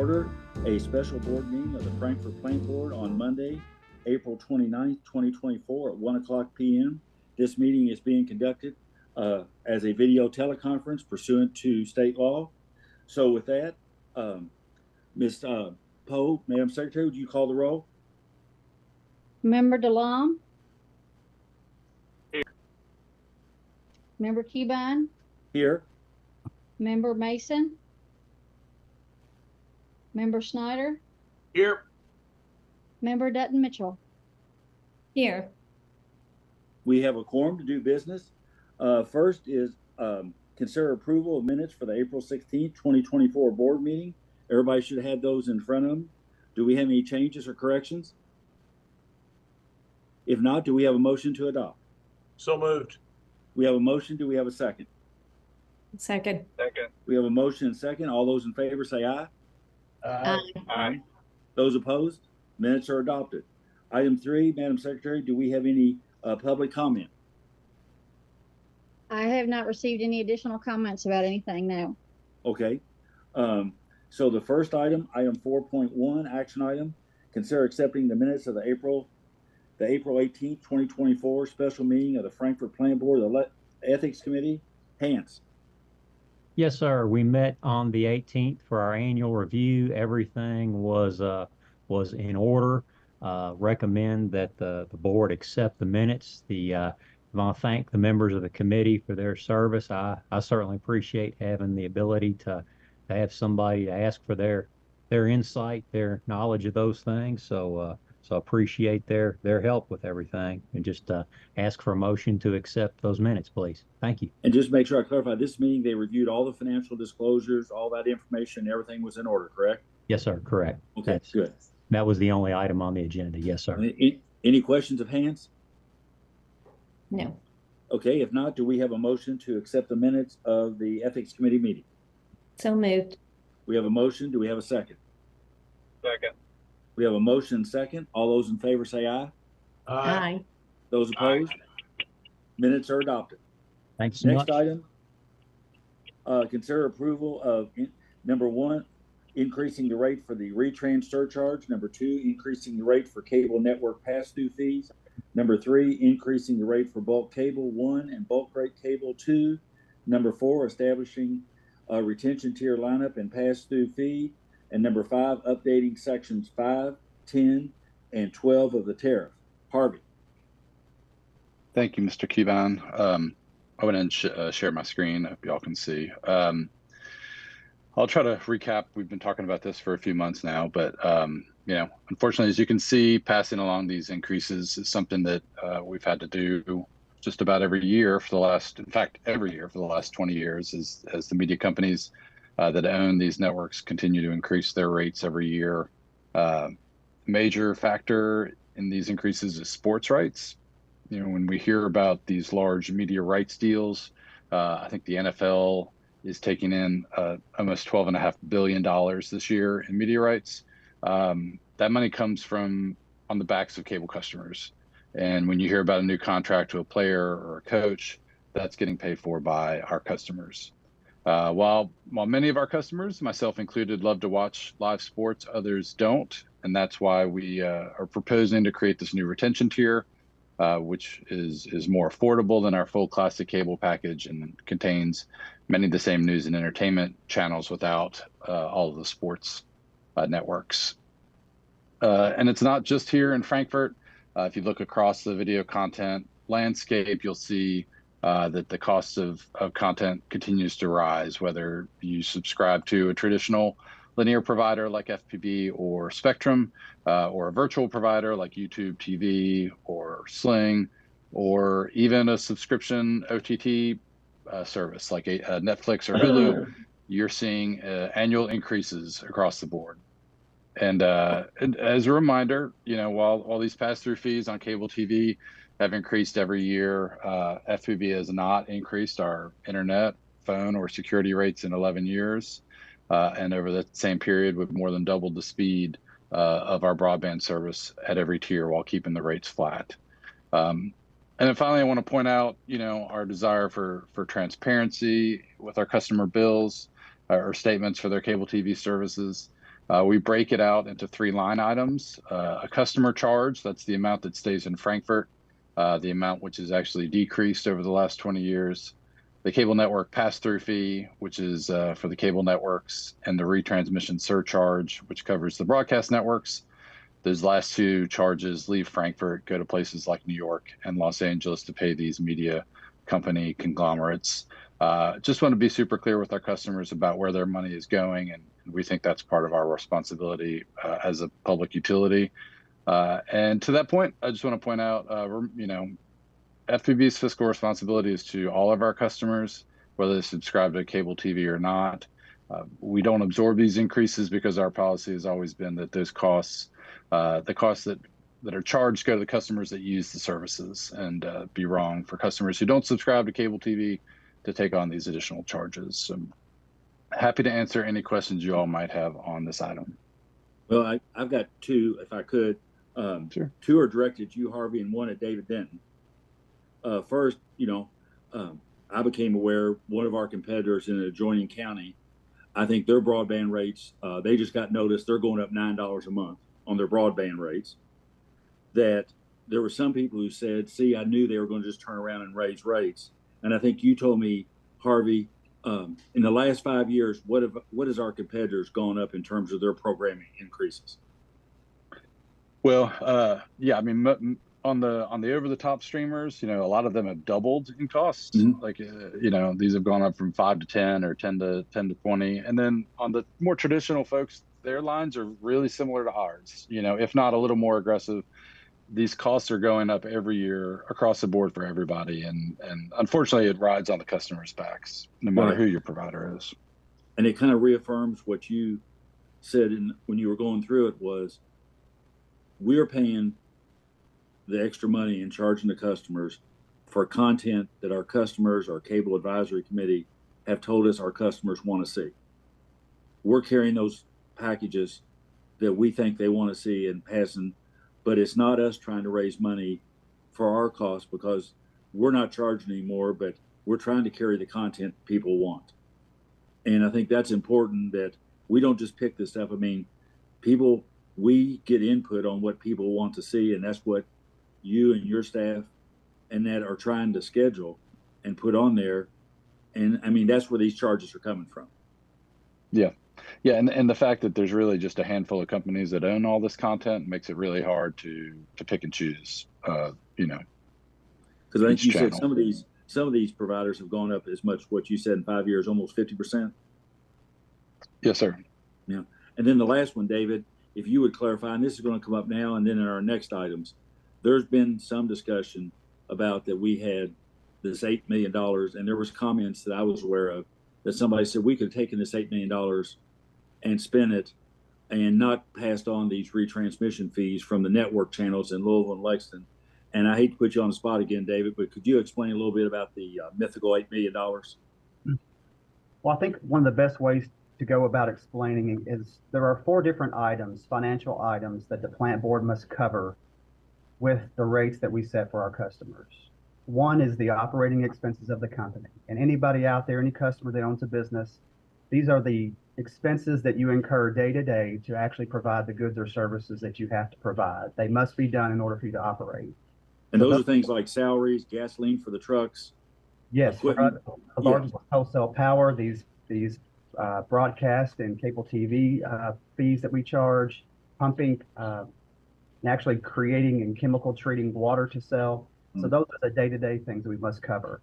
order a special board meeting of the Frankfort Planning Board on Monday, April 29th, 2024 at 1:00 p.m. This meeting is being conducted as a video teleconference pursuant to state law. So with that, Ms. Poe, Madam Secretary, would you call the roll? Member DeLong? Here. Member Keybine? Here. Member Mason? Member Snyder? Here. Member Dutton Mitchell? Here. We have a quorum to do business. First is consider approval of minutes for the April 16th, 2024 board meeting. Everybody should have those in front of them. Do we have any changes or corrections? If not, do we have a motion to adopt? So moved. We have a motion. Do we have a second? Second. Second. We have a motion and second. All those in favor say aye. Aye. Those opposed? Minutes are adopted. Item 3, Madam Secretary, do we have any public comment? I have not received any additional comments about anything now. Okay. So the first item, item 4.1, action item, consider accepting the minutes of the April 18th, 2024 special meeting of the Frankfort Planning Board of the Ethics Committee. Hans. Yes, sir. We met on the 18th for our annual review. Everything was in order. Recommend that the board accept the minutes. I want to thank the members of the committee for their service. I certainly appreciate having the ability to have somebody to ask for their insight, their knowledge of those things. So appreciate their help with everything, and just ask for a motion to accept those minutes, please. Thank you. And just make sure I clarify, this meeting, they reviewed all the financial disclosures, all that information, everything was in order, correct? Yes, sir. Correct. Okay, good. That was the only item on the agenda. Yes, sir. Any questions of Hans? No. Okay, if not, do we have a motion to accept the minutes of the Ethics Committee meeting? So moved. We have a motion. Do we have a second? Second. We have a motion and second. All those in favor say aye. Aye. Those opposed? Minutes are adopted. Thanks so much. Next item, consider approval of number 1, increasing the rate for the retrans surcharge. Number 2, increasing the rate for cable network pass-through fees. Number 3, increasing the rate for bulk cable 1 and bulk rate cable 2. Number 4, establishing a retention tier lineup and pass-through fee. And number 5, updating sections 5, 10, and 12 of the tariff. Harvey. Thank you, Mr. Keybine. I went and share my screen, if y'all can see. I'll try to recap. We've been talking about this for a few months now, but unfortunately, as you can see, passing along these increases is something that we've had to do just about every year every year for the last 20 years, as the media companies that own these networks continue to increase their rates every year. Major factor in these increases is sports rights. When we hear about these large media rights deals, I think the NFL is taking in almost $12.5 billion this year in media rights. That money comes on the backs of cable customers. And when you hear about a new contract to a player or a coach, that's getting paid for by our customers. While many of our customers, myself included, love to watch live sports, others don't. And that's why we are proposing to create this new retention tier, which is more affordable than our full classic cable package and contains many of the same news and entertainment channels without all of the sports networks. And it's not just here in Frankfort. If you look across the video content landscape, you'll see that the cost of content continues to rise, whether you subscribe to a traditional linear provider like FPB or Spectrum, or a virtual provider like YouTube TV or Sling, or even a subscription OTT service like a Netflix or Hulu. You're seeing annual increases across the board. And as a reminder, while these pass-through fees on cable TV have increased every year, FPB has not increased our internet, phone, or security rates in 11 years. And over that same period, we've more than doubled the speed of our broadband service at every tier while keeping the rates flat. And then finally, I want to point out, our desire for transparency with our customer bills or statements for their cable TV services. We break it out into 3 line items. A customer charge, that's the amount that stays in Frankfurt, the amount which has actually decreased over the last 20 years. The cable network pass-through fee, which is for the cable networks, and the retransmission surcharge, which covers the broadcast networks. Those last 2 charges leave Frankfurt, go to places like New York and Los Angeles to pay these media company conglomerates. Just want to be super clear with our customers about where their money is going, and we think that's part of our responsibility as a public utility. And to that point, I just want to point out, FPB's fiscal responsibility is to all of our customers, whether they subscribe to cable TV or not. We don't absorb these increases because our policy has always been that those costs, the costs that are charged, go to the customers that use the services, and be wrong for customers who don't subscribe to cable TV to take on these additional charges. So happy to answer any questions you all might have on this item. Well, I've got 2, if I could. Sure. 2 are directed to you, Harvey, and 1 at David Denton. First, I became aware one of our competitors in an adjoining county, I think their broadband rates, they just got notice they're going up $9 a month on their broadband rates. That there were some people who said, see, I knew they were going to just turn around and raise rates. And I think you told me, Harvey, in the last 5 years, what has our competitors gone up in terms of their programming increases? Well, yeah, I mean, on the over-the-top streamers, a lot of them have doubled in cost. Mm-hmm. Like, these have gone up from 5 to 10 or 10 to 20. And then on the more traditional folks, their lines are really similar to ours, if not a little more aggressive. These costs are going up every year across the board for everybody. And unfortunately, it rides on the customer's backs, no matter who your provider is. And it kind of reaffirms what you said when you were going through it was, we're paying the extra money and charging the customers for content that our customers, our cable advisory committee, have told us our customers want to see. We're carrying those packages that we think they want to see and passing, but it's not us trying to raise money for our costs because we're not charging anymore, but we're trying to carry the content people want. And I think that's important that we don't just pick this up. I mean, we get input on what people want to see, and that's what you and your staff and that are trying to schedule and put on there. And I mean, that's where these charges are coming from. Yeah. Yeah. And the fact that there's really just a handful of companies that own all this content makes it really hard to pick and choose, Because I think you channel. said some of these providers have gone up as much, what you said, in 5 years, almost 50%. Yes, sir. Yeah. And then the last one, David, if you would clarify, and this is going to come up now and then in our next items, there's been some discussion about that we had this $8 million, and there was comments that I was aware of that somebody said we could have taken this $8 million and spent it and not passed on these retransmission fees from the network channels in Louisville and Lexington. And I hate to put you on the spot again, David, but could you explain a little bit about the mythical $8 million? Well, I think one of the best ways to go about explaining is there are 4 different items, financial items, that the plant board must cover with the rates that we set for our customers. One is the operating expenses of the company. And anybody out there, any customer that owns a business, these are the expenses that you incur day to day to actually provide the goods or services that you have to provide. They must be done in order for you to operate. And those are things like salaries, gasoline for the trucks. Yes, the largest wholesale power, these broadcast and cable TV fees that we charge, pumping, and actually creating and chemical treating water to sell. So those are the day-to-day things that we must cover.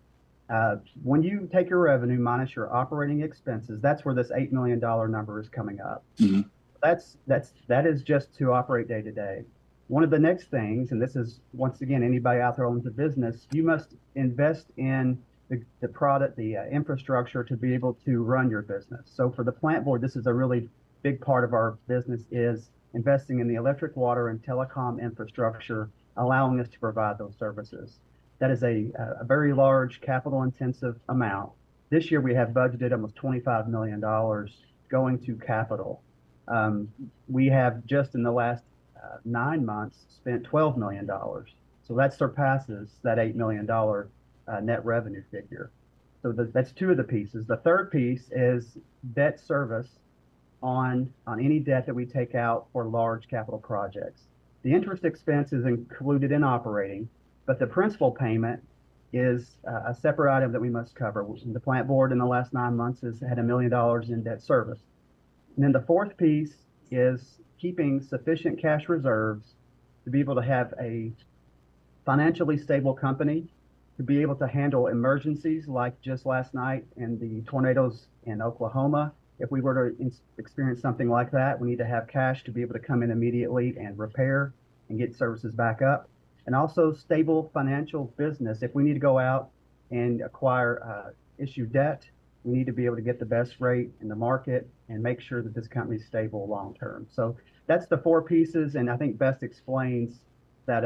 When you take your revenue minus your operating expenses, that's where this $8 million number is coming up. Mm-hmm. That is just to operate day to day. One of the next things, and this is once again, anybody out there owns a business, you must invest in the product, the infrastructure to be able to run your business. So for the plant board, this is a really big part of our business is investing in the electric, water, and telecom infrastructure, allowing us to provide those services. That is a very large capital-intensive amount. This year, we have budgeted almost $25 million going to capital. We have just in the last 9 months spent $12 million. So that surpasses that $8 million net revenue figure. So that's 2 of the pieces. The third piece is debt service on any debt that we take out for large capital projects. The interest expense is included in operating, but the principal payment is a separate item that we must cover. The plant board in the last 9 months has had $1 million in debt service. And then the fourth piece is keeping sufficient cash reserves to be able to have a financially stable company, to be able to handle emergencies like just last night and the tornadoes in Oklahoma. If we were to experience something like that, we need to have cash to be able to come in immediately and repair and get services back up. And also stable financial business. If we need to go out and acquire issue debt, we need to be able to get the best rate in the market and make sure that this company is stable long term. So that's the four pieces, and I think best explains that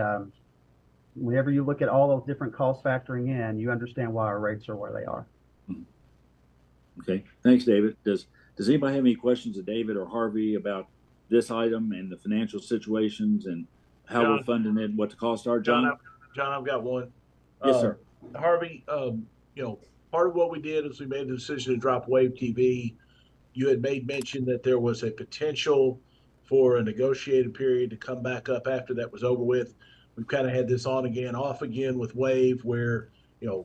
whenever you look at all those different costs factoring in, you understand why our rates are where they are. Okay, thanks, David. Does anybody have any questions of David or Harvey about this item and the financial situations and how we're funding it and what the costs are? John, I've got one. Yes, sir. Harvey, part of what we did is we made the decision to drop Wave TV. You had made mention that there was a potential for a negotiated period to come back up after that was over with. We've kind of had this on again, off again with Wave, where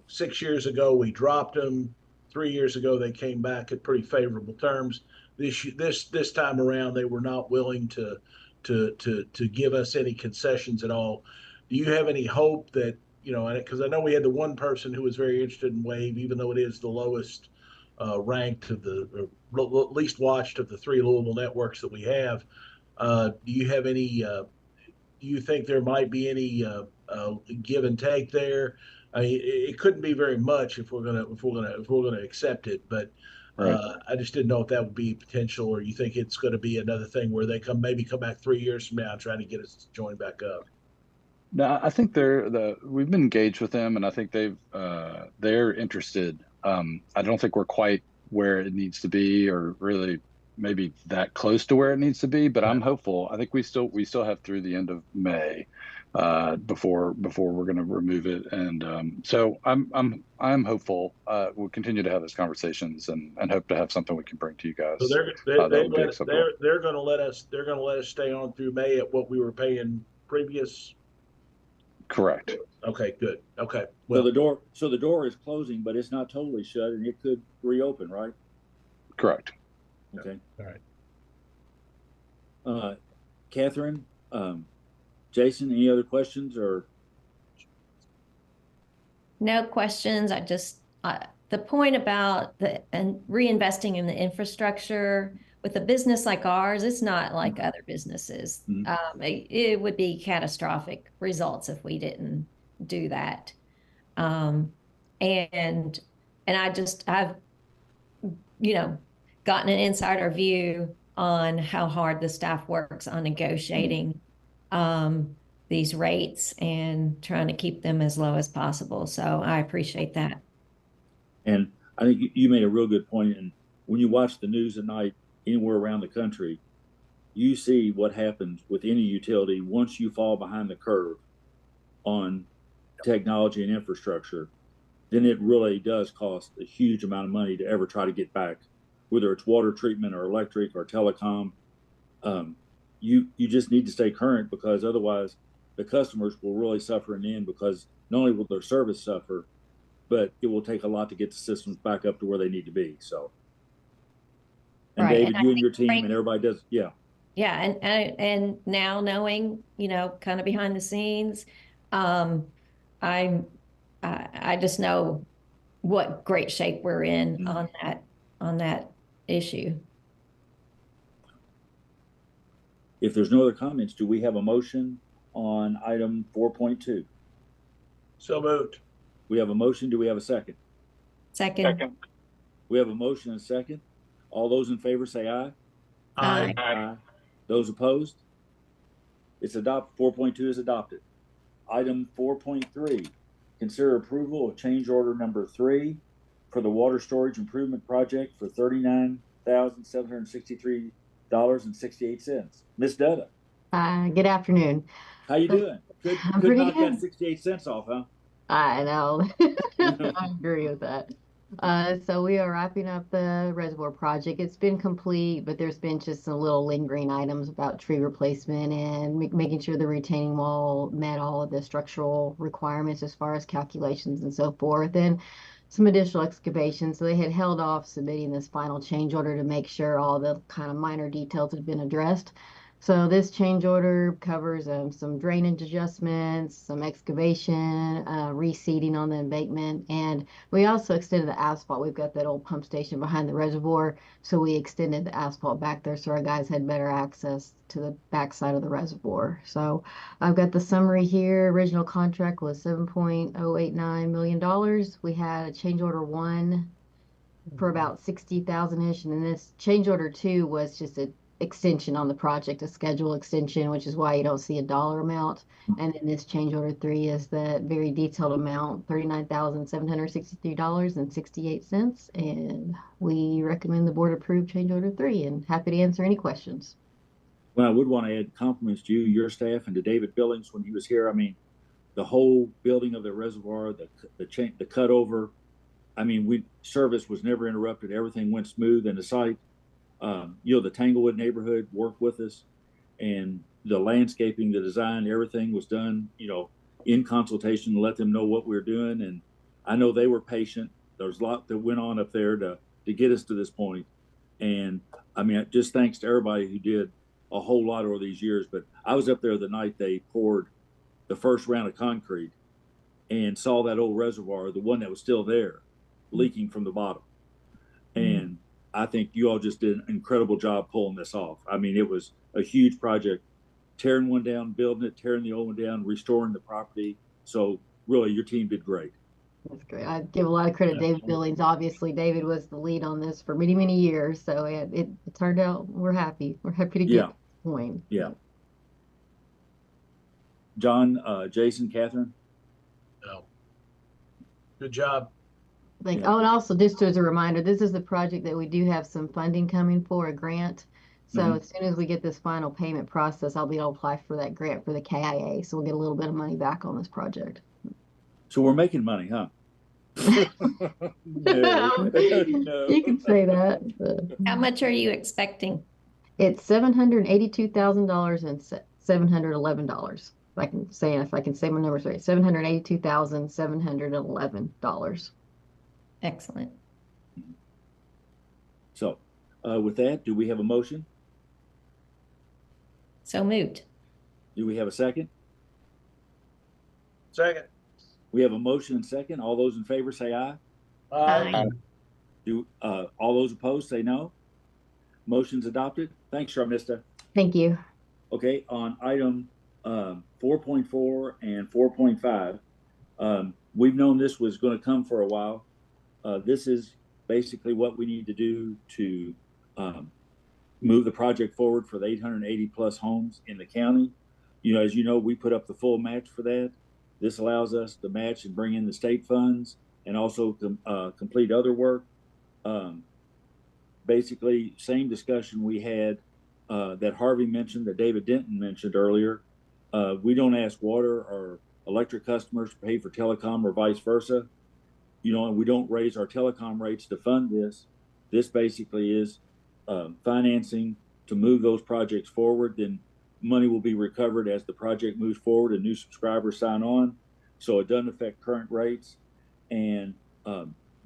6 years ago we dropped them. 3 years ago they came back at pretty favorable terms. This time around they were not willing to give us any concessions at all. Do you have any hope that because I know we had the one person who was very interested in Wave, even though it is the lowest ranked of the least watched of the 3 Louisville networks that we have. Do you have any? Do you think there might be any give and take there? I mean, it couldn't be very much if we're gonna accept it, but Right. I just didn't know if that would be potential, or you think it's going to be another thing where they maybe come back 3 years from now trying to get us to join back up. No, I think we've been engaged with them, and I think they're interested. I don't think we're quite where it needs to be, or really maybe that close to where it needs to be. But I'm hopeful. I think we still have through the end of May before we're going to remove it, and so I'm hopeful. We'll continue to have those conversations and hope to have something we can bring to you guys. So they're going to let us stay on through May at what we were paying previous. Correct. Okay, good. Okay. Well, so the door is closing, but it's not totally shut, and it could reopen, right? Correct. Okay. All right. Catherine, Jason, any other questions or? No questions. I just the point about reinvesting in the infrastructure with a business like ours, it's not like other businesses. Mm-hmm. It would be catastrophic results if we didn't do that. And I've gotten an insider view on how hard the staff works on negotiating these rates and trying to keep them as low as possible. So I appreciate that. And I think you made a real good point. And when you watch the news at night anywhere around the country, you see what happens with any utility once you fall behind the curve on technology and infrastructure. Then it really does cost a huge amount of money to ever try to get back, whether it's water treatment or electric or telecom. You just need to stay current, because otherwise the customers will really suffer in the end, because not only will their service suffer, but it will take a lot to get the systems back up to where they need to be. So, and Right. David, And you and your team and everybody does, yeah. Yeah, and now knowing, kind of behind the scenes, I just know what great shape we're in on that issue. If there's no other comments, do we have a motion on item 4.2? So moved. We have a motion. Do we have a second? Second. We have a motion and a second. All those in favor say aye. Aye. Aye. Those opposed? It's adopted. 4.2 is adopted. Item 4.3, consider approval of change order number 3 for the water storage improvement project for $39,763.68. Miss Dutta. Good afternoon. How you doing? Could Pretty knock good. that 68 cents off, huh? I know. I agree with that. So we are wrapping up the reservoir project. It's been complete, but there's been just some little lingering items about tree replacement and making sure the retaining wall met all of the structural requirements as far as calculations and so forth, and some additional excavation. So they had held off submitting this final change order to make sure all the kind of minor details had been addressed. So this change order covers some drainage adjustments, some excavation, reseeding on the embankment, and we also extended the asphalt. We've got that old pump station behind the reservoir, so we extended the asphalt back there so our guys had better access to the backside of the reservoir. So I've got the summary here. Original contract was $7.089 million. We had a change order one for about 60,000-ish, and then this change order two was just a extension on the project, a schedule extension, which is why you don't see a dollar amount. And then this change order three is the very detailed amount, $39,763.68. And we recommend the board approve change order three, and happy to answer any questions. Well, I would want to add compliments to you, your staff, and to David Billings when he was here. I mean, the whole building of the reservoir, the cutover. I mean, service was never interrupted. Everything went smooth, and the site, the Tanglewood neighborhood worked with us, and the landscaping, the design, everything was done, in consultation to let them know what we were doing. And I know they were patient. There was a lot that went on up there to get us to this point. And I mean, just thanks to everybody who did a whole lot over these years. But I was up there the night they poured the first round of concrete and saw that old reservoir, the one that was still there, leaking from the bottom. And I think you all just did an incredible job pulling this off. I mean, it was a huge project, tearing one down, building it, tearing the old one down, restoring the property. So really, your team did great. That's great. I give a lot of credit to David Billings. Obviously, David was the lead on this for many, many years. So it turned out, we're happy. We're happy to get to this point. Yeah. John, Jason, Catherine? No. Good job. Oh, and also just as a reminder, this is the project that we do have some funding coming for, a grant. So as soon as we get this final payment process, I'll be able to apply for that grant for the KIA. So we'll get a little bit of money back on this project. So we're making money, huh? No. You can say that. How much are you expecting? It's $782,000 and $711. If I can say my numbers right, $782,711. Excellent. So with that, do we have a motion? So moved. Do we have a second? Second. We have a motion and second. All those in favor say aye. Aye. All those opposed say no. Motion's adopted. Thanks, Sharmista. Thank you. Okay, on item 4.4 and 4.5, we've known this was going to come for a while. This is basically what we need to do to move the project forward for the 880 plus homes in the county. As you know, we put up the full match for that. This allows us to match and bring in the state funds and also complete other work. Basically, same discussion we had that Harvey mentioned, that David Denton mentioned earlier. We don't ask water or electric customers to pay for telecom or vice versa. And we don't raise our telecom rates to fund this. This basically is financing to move those projects forward. Then money will be recovered as the project moves forward and new subscribers sign on. So it doesn't affect current rates. And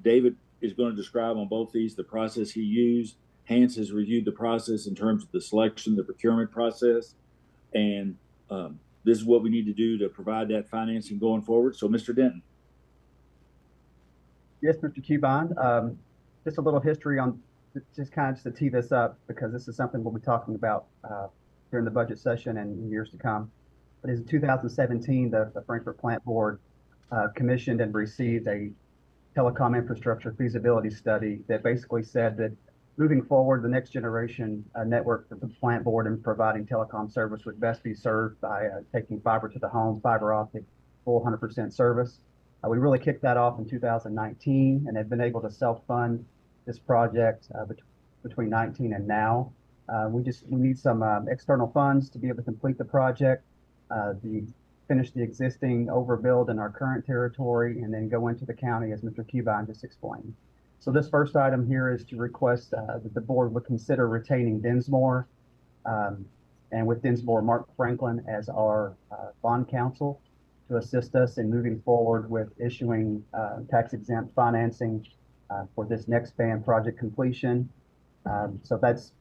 David is going to describe on both these the process he used. Hans has reviewed the process in terms of the selection, the procurement process. And this is what we need to do to provide that financing going forward. So Mr. Denton. Yes, Mr. Cubon. Just a little history on, just to tee this up, because this is something we'll be talking about during the budget session and in years to come. But in 2017, the Frankfurt Plant Board commissioned and received a telecom infrastructure feasibility study that basically said that moving forward, the next generation network for the plant board and providing telecom service would best be served by taking fiber to the home, fiber optic, full 100% service. We really kicked that off in 2019 and have been able to self-fund this project between 19 and now. We need some external funds to be able to complete the project, finish the existing overbuild in our current territory, and then go into the county, as Mr. Cubon just explained. So this first item here is to request that the board would consider retaining Dinsmore, and with Dinsmore, Mark Franklin as our bond counsel to assist us in moving forward with issuing tax-exempt financing for this next span project completion. So that's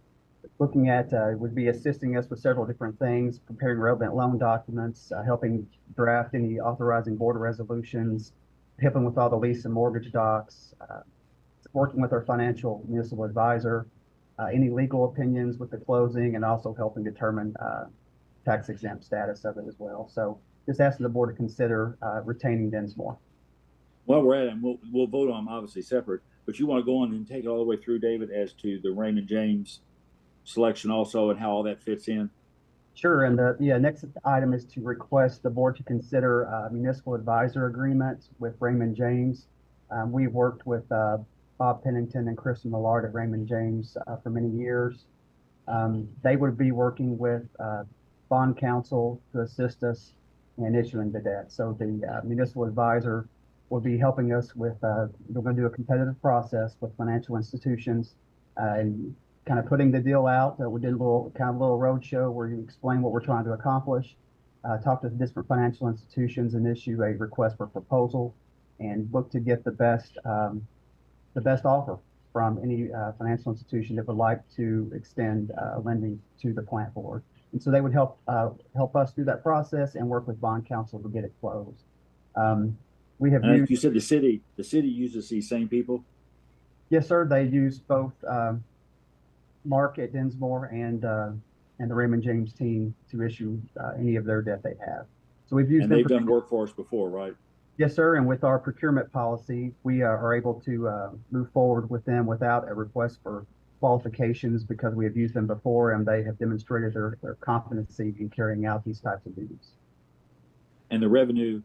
looking at, would be assisting us with several different things, preparing relevant loan documents, helping draft any authorizing board resolutions, helping with all the lease and mortgage docs, working with our financial municipal advisor, any legal opinions with the closing, and also helping determine tax exempt status of it as well. So just asking the board to consider retaining Dinsmore. While we're at it, we'll vote on them obviously separate, but you want to go on and take it all the way through, David, as to the Raymond James selection also and how all that fits in? Sure, and the next item is to request the board to consider a municipal advisor agreement with Raymond James. We've worked with Bob Pennington and Kristen Millard at Raymond James for many years. They would be working with bond counsel to assist us in issuing the debt. So the municipal advisor will be helping us with, we're going to do a competitive process with financial institutions and kind of putting the deal out. We did a little roadshow where you explain what we're trying to accomplish, talk to different financial institutions and issue a request for proposal and look to get the best offer from any financial institution that would like to extend lending to the plant board. And so they would help us through that process and work with bond counsel to get it closed. We have used, you said the city uses these same people? Yes, sir. They use both Mark at Dinsmore and the Raymond James team to issue any of their debt they have. So we've used and they've done work for us before, right? Yes, sir. And with our procurement policy, we are able to move forward with them without a request for qualifications because we have used them before and they have demonstrated their competency in carrying out these types of duties. And the revenue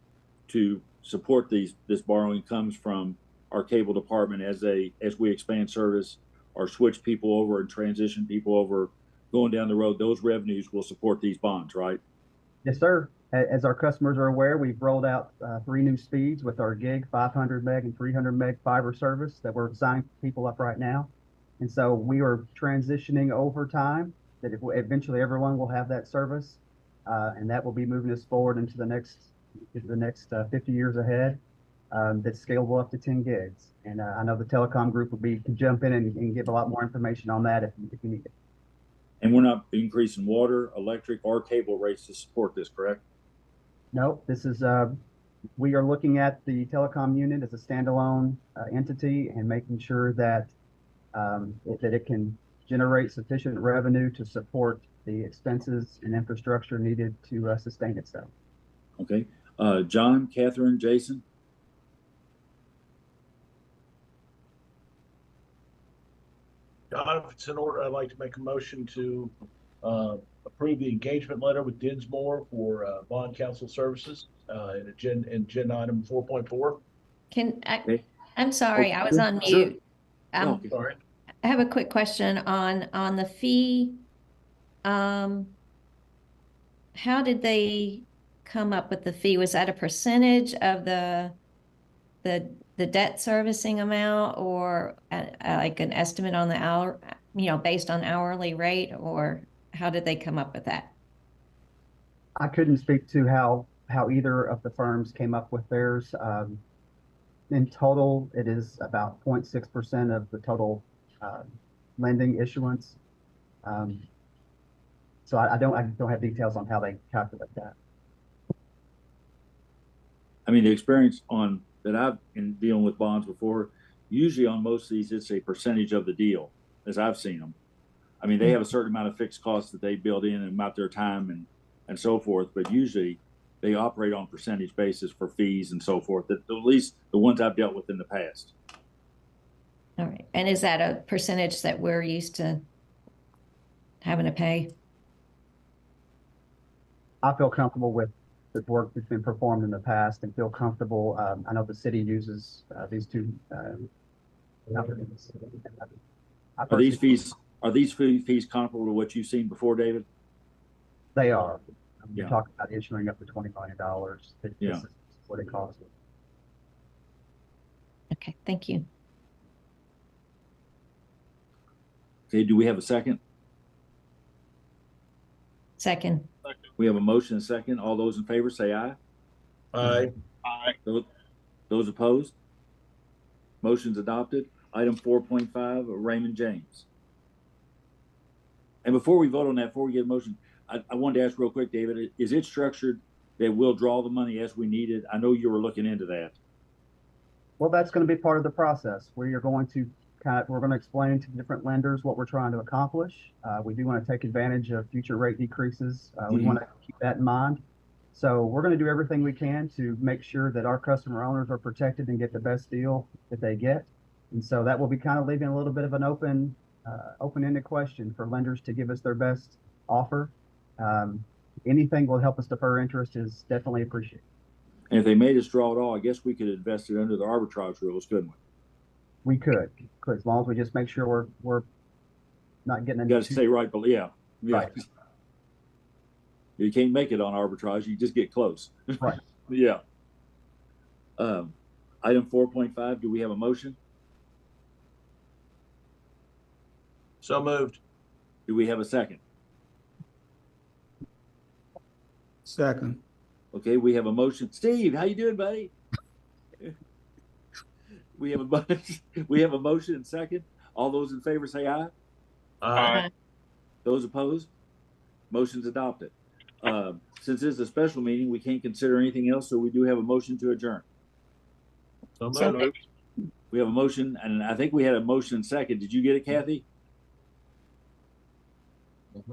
to support this borrowing comes from our cable department as we expand service or switch people over and transition people over going down the road. Those revenues will support these bonds, right? Yes, sir. As our customers are aware, we've rolled out 3 new speeds with our gig 500 meg and 300 meg fiber service that we're signing people up right now. And so we are transitioning over time that eventually everyone will have that service. And that will be moving us forward into the next 50 years ahead. That's scalable up to 10 gigs. And I know the telecom group can jump in and give a lot more information on that if you need it. And we're not increasing water, electric, or cable rates to support this, correct? No, this is, we are looking at the telecom unit as a standalone entity and making sure that it can generate sufficient revenue to support the expenses and infrastructure needed to sustain itself. Okay. John, Catherine, Jason? John, if it's in order, I'd like to make a motion to approve the engagement letter with Dinsmore for bond counsel services in agenda item 4.4. I'm sorry, I was on Sure. mute. Sorry. I have a quick question on the fee. How did they come up with the fee? Was that a percentage of the debt servicing amount, or like an estimate on the hour, based on hourly rate, or how did they come up with that? I couldn't speak to how either of the firms came up with theirs. In total, it is about 0.6% of the total lending issuance. So I don't have details on how they calculate that. I mean, the experience that I've been dealing with bonds before, usually on most of these, it's a percentage of the deal, as I've seen them. I mean, they have a certain amount of fixed costs that they build in and about their time and so forth, but usually they operate on percentage basis for fees and so forth, at least the ones I've dealt with in the past. All right. And is that a percentage that we're used to having to pay? I feel comfortable with the work that's been performed in the past and feel comfortable. I know the city uses these two companies. Are these fees comparable to what you've seen before, David? They are. Yeah. We're talking about issuing up to $20 million. Yeah. This is what it costs. Okay, thank you. Okay, do we have a second? Second. We have a motion and a second. All those in favor say aye. Aye. Those opposed? Motion's adopted. Item 4.5, Raymond James. And before we vote on that, before we get a motion, I wanted to ask real quick, David, is it structured that we'll draw the money as we need it? I know you were looking into that. Well, that's going to be part of the process where you're going to we're going to explain to different lenders what we're trying to accomplish. We do want to take advantage of future rate decreases. We want to keep that in mind. So we're going to do everything we can to make sure that our customer owners are protected and get the best deal that they get. And so that will be kind of leaving a little bit of an open-ended question for lenders to give us their best offer. Anything will help us defer interest is definitely appreciated. And if they made us draw it all, I guess we could invest it under the arbitrage rules, couldn't we? We could, as long as we just make sure we're not getting into. You got to stay right, but yeah. Right. You can't make it on arbitrage. You just get close. Right. Yeah. Item 4.5. Do we have a motion? So moved. Do we have a second? Second. Okay, we have a motion. Steve, how you doing, buddy? We have a motion and second. All those in favor say aye. Aye. Those opposed? Motion's adopted. Since this is a special meeting, we can't consider anything else, so we do have a motion to adjourn. So So moved. We have a motion, and I think we had a motion and second. Did you get it, Kathy?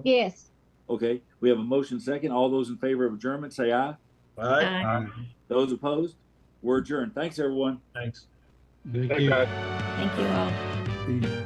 Yes. Okay, we have a motion second. All those in favor of adjournment say aye. Aye. Aye. Those opposed? We're adjourned. Thanks, everyone. Thanks. Thank you. Thank you all. See you.